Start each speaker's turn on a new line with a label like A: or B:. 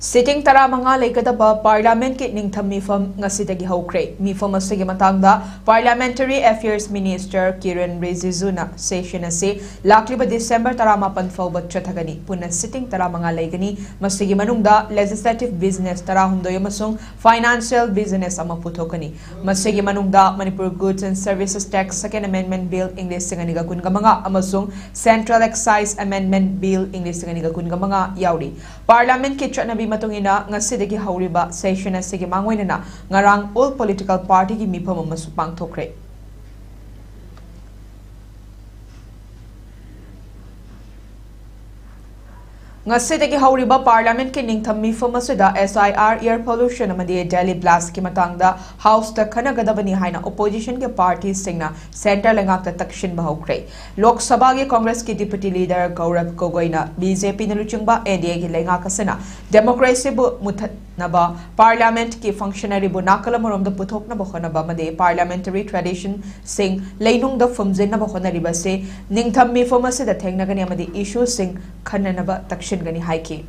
A: Sitting tara manga leikadaba Parliament ki ningtham mifam ngasidagi haukhre mifam asigi matangda Parliamentary Affairs Minister Kiren Rijijuna session ase lakliba December tara mapan fawba chathagani punna sitting tara manga leigani masigi manungda legislative business tara hundoy amasung financial business ama puthokani masigi manungda Manipur Goods and Services Tax Second Amendment Bill English singaniga kunga manga amasung Central Excise Amendment Bill English singaniga kunga manga yauri Parliament ki chanabi matungina ngasidagi hauriba session asigi mangoinana ngarang all political party ki mifam amasu pangthokre ngasidagi hauriba Parliament ki ningtham mifam asida SIR air pollution amadi Delhi blast ki matangda house ta khanagadabani haina opposition ke parties singna center lengak ta takshin bahokre Lok Sabha ge Congress ki deputy leader Gaurav Gogoina BJP na luchungba NDA ki lengak asena democracy bu muthatnaba Parliament ki functionary bu nakala morom da puthokna bahona ba made parliamentary tradition sing leinung da fumjin na bahona riba se ningtham mifam asida thengnagani amadi issue sing khanna ba takshin gani haiki